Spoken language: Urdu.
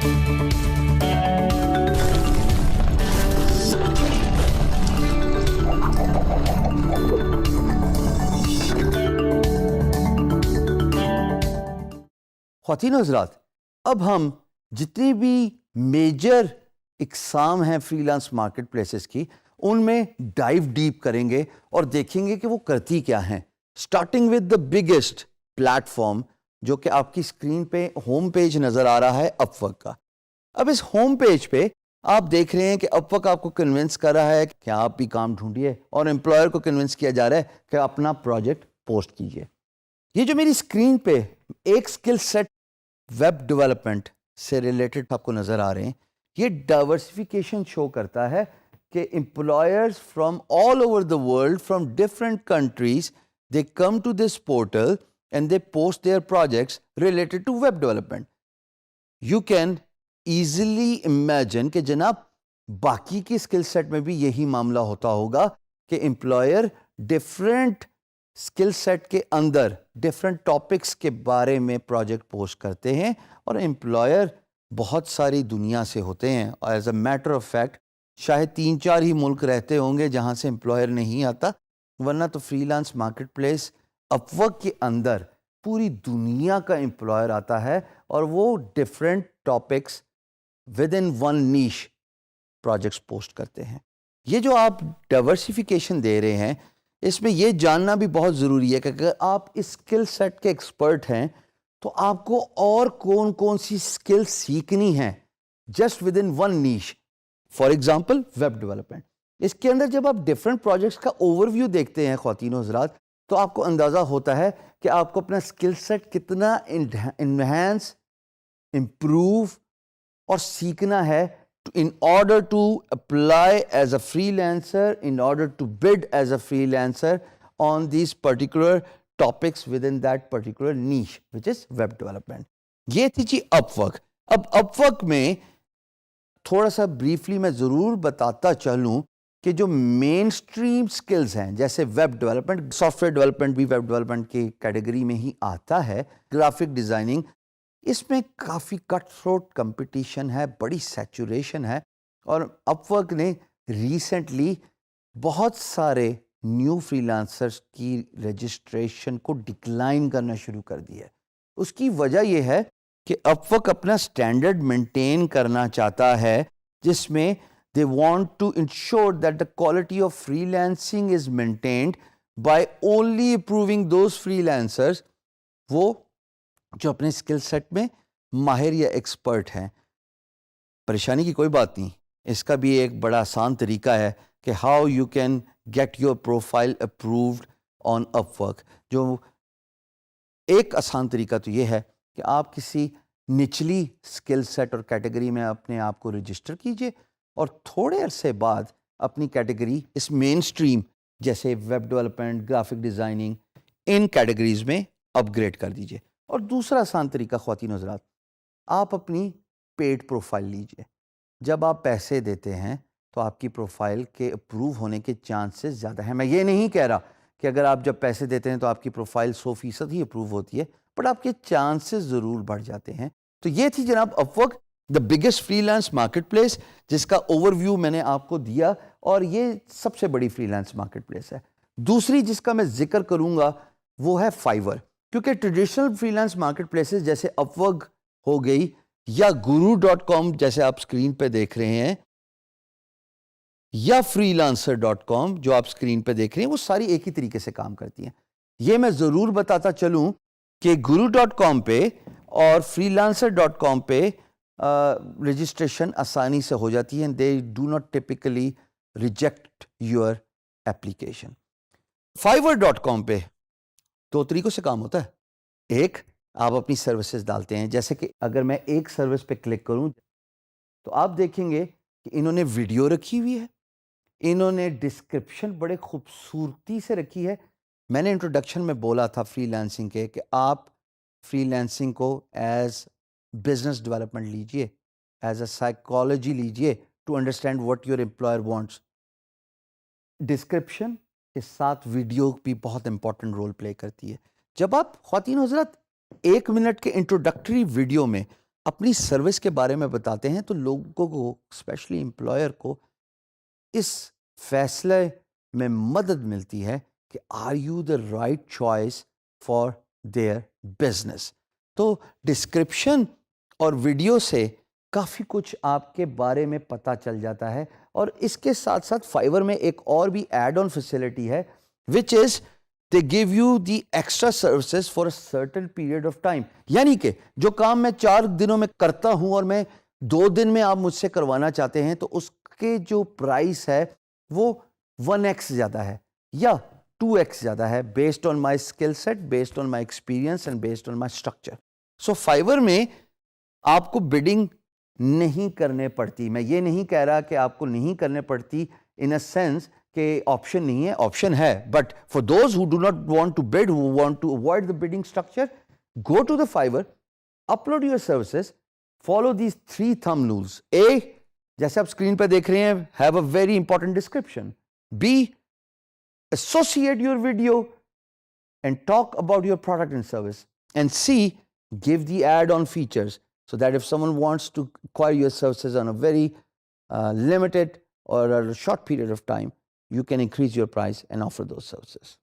خواتین و حضرات، اب ہم جتنی بھی میجر اقسام ہیں فری لانس مارکیٹ پلیسز کی، ان میں ڈائیو ڈیپ کریں گے اور دیکھیں گے کہ وہ کرتی کیا ہیں. Starting with the biggest plate form جو کہ آپ کی اسکرین پہ ہوم پیج نظر آ رہا ہے، اپ ورک کا. اب اس ہوم پیج پہ آپ دیکھ رہے ہیں کہ اپ ورک آپ کو کنونس کر رہا ہے کہ آپ بھی کام ڈھونڈیے، اور امپلائر کو کنونس کیا جا رہا ہے کہ اپنا پروجیکٹ پوسٹ کیجیے. یہ جو میری اسکرین پہ ایک اسکل سیٹ ویب ڈیولپمنٹ سے ریلیٹڈ آپ کو نظر آ رہے ہیں، یہ ڈائیورسفیکیشن شو کرتا ہے کہ employers from all over the world, from different countries, they come to this portal and they post their projects related to web development. You can easily imagine کہ جناب باقی کی اسکل سیٹ میں بھی یہی معاملہ ہوتا ہوگا کہ امپلائر ڈفرینٹ اسکل سیٹ کے اندر ڈفرینٹ ٹاپکس کے بارے میں پروجیکٹ پوسٹ کرتے ہیں، اور امپلائر بہت ساری دنیا سے ہوتے ہیں. اور as a matter of fact شاید 3-4 ہی ملک رہتے ہوں گے جہاں سے امپلائر نہیں آتا، ورنہ تو فری لانس مارکیٹ پلیس اپ ورک کے اندر پوری دنیا کا امپلائر آتا ہے، اور وہ different topics within one niche projects post کرتے ہیں. یہ جو آپ ڈائیورسفیکیشن دے رہے ہیں، اس میں یہ جاننا بھی بہت ضروری ہے کہ اگر آپ اس اسکل سیٹ کے ایکسپرٹ ہیں تو آپ کو اور کون کون سی اسکل سیکھنی ہیں just within one niche. For example web development, اس کے اندر جب آپ ڈفرینٹ پروجیکٹس کا اوور ویو دیکھتے ہیں خواتین و حضرات، تو آپ کو اندازہ ہوتا ہے کہ آپ کو اپنا اسکل سیٹ کتنا انہینس، امپروو اور سیکھنا ہے in order to apply as a freelancer, in order to bid as a freelancer on these particular topics within that particular niche, which is web development. یہ تھی جی اپ ورک. اب اپ ورک میں تھوڑا سا بریفلی میں ضرور بتاتا چلوں کہ جو مین اسٹریم اسکلز ہیں، جیسے web development, soft where development بھی ویب ڈیولپمنٹ کی کیٹیگری میں ہی آتا ہے، گرافک ڈیزائننگ، اس میں کافی کٹ تھروٹ کمپٹیشن ہے، بڑی سیچوریشن ہے. اور اپ ورک نے ریسنٹلی بہت سارے نیو فری لانسرز کی رجسٹریشن کو ڈکلائن کرنا شروع کر دیا ہے. اس کی وجہ یہ ہے کہ اپ ورک اپنا اسٹینڈرڈ مینٹین کرنا چاہتا ہے، جس میں they want to ensure that the quality of freelancing is maintained by only approving those freelancers وہ جو اپنے اسکل سیٹ میں ماہر یا ایکسپرٹ ہیں. پریشانی کی کوئی بات نہیں، اس کا بھی ایک بڑا آسان طریقہ ہے کہ how you can get your profile approved on Upwork. جو ایک آسان طریقہ تو یہ ہے کہ آپ کسی نچلی اسکل سیٹ اور کیٹیگری میں اپنے آپ کو رجسٹر کیجئے، اور تھوڑے عرصے بعد اپنی کیٹیگری اس مین اسٹریم جیسے ویب ڈیولپمنٹ، گرافک ڈیزائننگ، ان کیٹیگریز میں اپ گریڈ کر دیجئے. اور دوسرا آسان طریقہ خواتین و حضرات، آپ اپنی پیڈ پروفائل لیجئے. جب آپ پیسے دیتے ہیں تو آپ کی پروفائل کے اپروو ہونے کے چانسز زیادہ ہیں. میں یہ نہیں کہہ رہا کہ اگر آپ جب پیسے دیتے ہیں تو آپ کی پروفائل 100% ہی اپروو ہوتی ہے، بٹ آپ کے چانسز ضرور بڑھ جاتے ہیں. تو یہ تھی جناب Upwork, the biggest freelance marketplace, جس کا اوور ویو میں نے آپ کو دیا، اور یہ سب سے بڑی فری لانس مارکیٹ پلیس ہے. دوسری جس کا میں ذکر کروں گا وہ ہے فائیور، کیونکہ traditional free lance market places جیسے اپ ورک ہو گئی یا guru.com جیسے آپ اسکرین پہ دیکھ رہے ہیں، یا freelancer.com جو آپ اسکرین پہ دیکھ رہے ہیں، وہ ساری ایک ہی طریقے سے کام کرتی ہیں. یہ میں ضرور بتاتا چلوں کہ guru.com پہ اور freelancer.com پہ رجسٹریشن آسانی سے ہو جاتی ہے. they do not typically reject your application. fiverr.com پہ 2 طریقوں سے کام ہوتا ہے. ایک، آپ اپنی سروسز ڈالتے ہیں، جیسے کہ اگر میں ایک سروس پہ کلک کروں تو آپ دیکھیں گے کہ انہوں نے ویڈیو رکھی ہوئی ہے، انہوں نے ڈسکرپشن بڑے خوبصورتی سے رکھی ہے. میں نے انٹروڈکشن میں بولا تھا فری لانسنگ کے کہ آپ فری لانسنگ کو ایز بزنس ڈیولپمنٹ لیجئے، ایز اے سائیکالوجی لیجئے to understand what your employer wants. Description کے ساتھ ویڈیو بھی بہت امپورٹنٹ رول پلے کرتی ہے. جب آپ خواتین حضرات 1 منٹ کے انٹروڈکٹری ویڈیو میں اپنی سروس کے بارے میں بتاتے ہیں تو لوگوں کو اسپیشلی امپلائر کو اس فیصلے میں مدد ملتی ہے کہ are you the right choice for their business. تو ڈسکرپشن اور ویڈیو سے کافی کچھ آپ کے بارے میں پتہ چل جاتا ہے. اور اس کے ساتھ ساتھ فائیور میں ایک اور بھی ایڈ آن فیسلٹی ہے وچ از they give you the extra services for a certain period of time. یعنی کہ جو کام میں 4 دنوں میں کرتا ہوں اور میں 2 دن میں آپ مجھ سے کروانا چاہتے ہیں تو اس کے جو پرائس ہے وہ 1x زیادہ ہے یا 2x زیادہ ہے based on my skill set, based on my experience and based on my structure. So Fiverr میں آپ کو bidding نہیں کرنے پڑتی. میں یہ نہیں کہہ رہا کہ آپ کو نہیں کرنے پڑتی in a sense کہ آپشن نہیں ہے, آپشن ہے, but for those who do not want to bid, who want to avoid the bidding structure, go to the Fiverr, upload your services, follow these 3 thumb rules. A, جیسے آپ اسکرین پہ دیکھ رہے ہیں, have a very important description. B, associate your video and talk about your product and service. And C, give the add-on features so that if someone wants to acquire your services on a very limited or a short period of time, you can increase your price and offer those services.